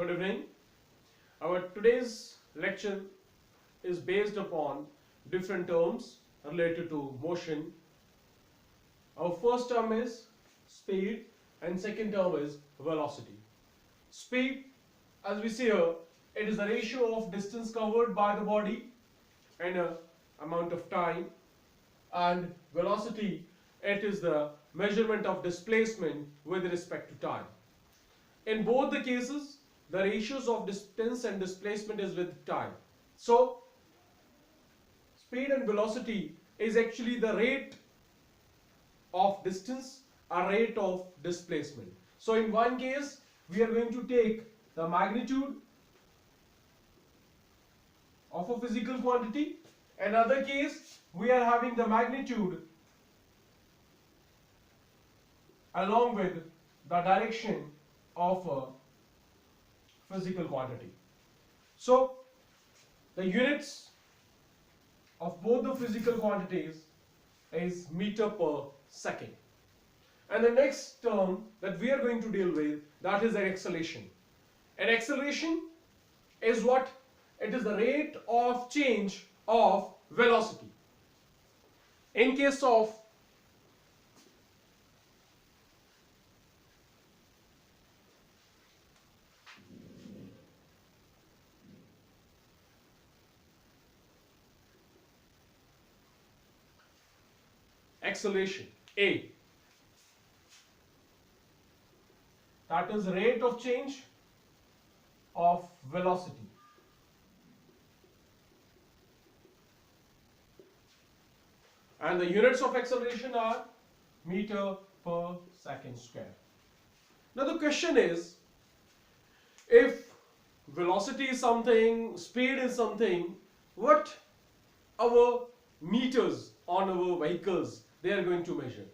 Good evening. Our today's lecture is based upon different terms related to motion. Our first term is speed and second term is velocity. Speed, as we see here, it is the ratio of distance covered by the body and a amount of time, and velocity, it is the measurement of displacement with respect to time. In both the cases, the ratios of distance and displacement is with time. So, speed and velocity is actually the rate of distance or rate of displacement. So, in one case, we are going to take the magnitude of a physical quantity. Another case, we are having the magnitude along with the direction of a physical quantity. So, the units of both the physical quantities is meter per second. And the next term that we are going to deal with, that is the acceleration. And acceleration is what? It is the rate of change of velocity. In case of acceleration A, that is rate of change of velocity. And the units of acceleration are meter per second square. Now the question is, if velocity is something, speed is something, what our meters on our vehicles they are going to measure?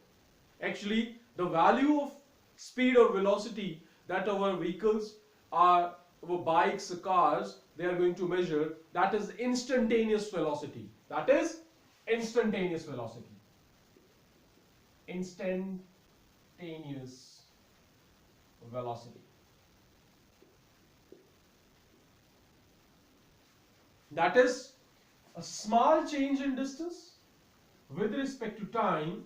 Actually, the value of speed or velocity that our vehicles are, our bikes, cars, they are going to measure, that is instantaneous velocity. That is instantaneous velocity. Instantaneous velocity. That is a small change in distance with respect to time,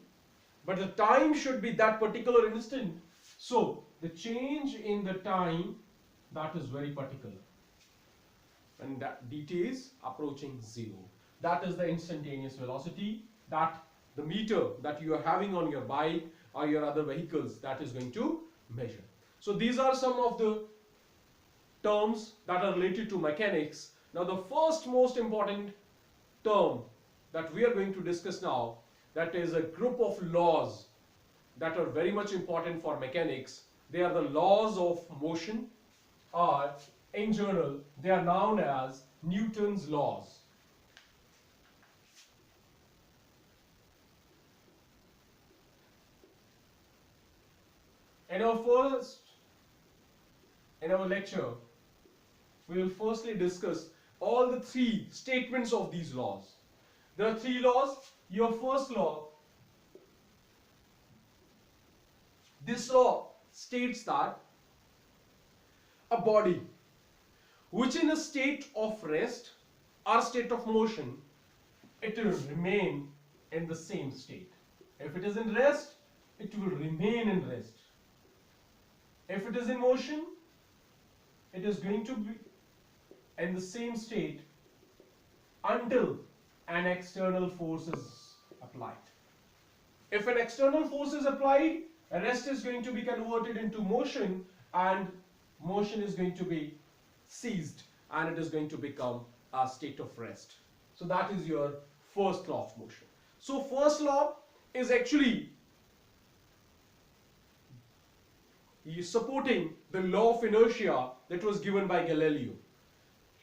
but the time should be that particular instant. So the change in the time, that is very particular, and that dt is approaching 0. That is the instantaneous velocity that the meter that you are having on your bike or your other vehicles, that is going to measure. So these are some of the terms that are related to mechanics. Now the first most important term that we are going to discuss now, that is a group of laws that are very much important for mechanics. They are the laws of motion, or in general they are known as Newton's laws. In our lecture, we will firstly discuss all the three statements of these laws. There are three laws. Your first law, this law states that a body which in a state of rest or state of motion, it will remain in the same state. If it is in rest, it will remain in rest. If it is in motion, it is going to be in the same state until an external force is applied. If an external force is applied, rest is going to be converted into motion, and motion is going to be ceased, and it is going to become a state of rest. So that is your first law of motion. So first law is actually supporting the law of inertia that was given by Galileo.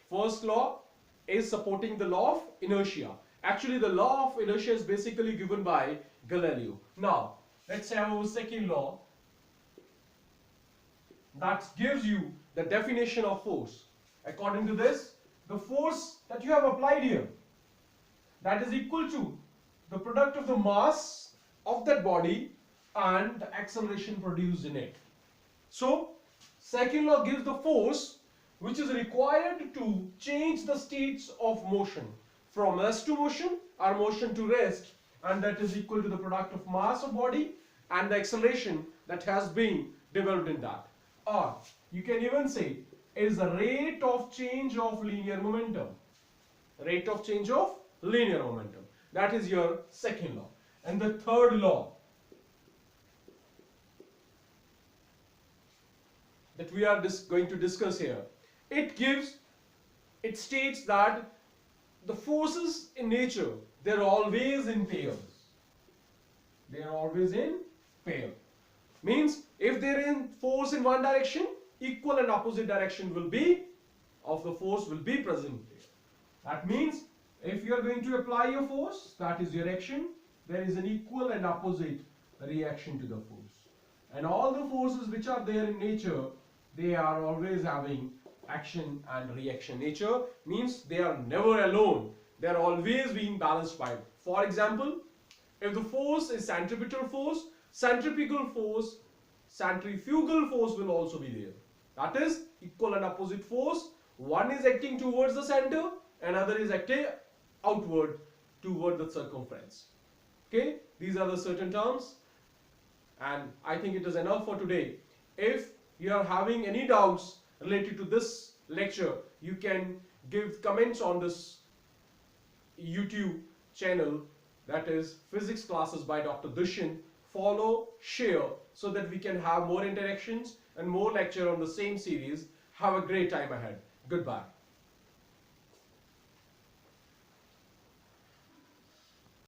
First law is supporting the law of inertia. Actually, the law of inertia is basically given by Galileo. Now, let's have our second law that gives you the definition of force. According to this, the force that you have applied here, that is equal to the product of the mass of that body and the acceleration produced in it. So, second law gives the force which is required to change the states of motion from rest to motion or motion to rest, and that is equal to the product of mass of body and the acceleration that has been developed in that. Or you can even say it is the rate of change of linear momentum. Rate of change of linear momentum. That is your second law. And the third law that we are going to discuss here, it states that the forces in nature, they're always in pairs. They are always in pair. Means if they're in force in one direction, equal and opposite direction will be of the force will be present there. That means if you are going to apply your force, that is your action, there is an equal and opposite reaction to the force. And all the forces which are there in nature, they are always having action and reaction. Nature means they are never alone. They are always being balanced by it. For example, if the force is centripetal force, centrifugal force will also be there. That is equal and opposite force. One is acting towards the center, another is acting outward toward the circumference. Okay, these are the certain terms, and I think it is enough for today. If you are having any doubts related to this lecture, you can give comments on this YouTube channel, that is Physics Classes by Dr. Dushyant. Follow, share, so that we can have more interactions and more lecture on the same series. Have a great time ahead. Goodbye.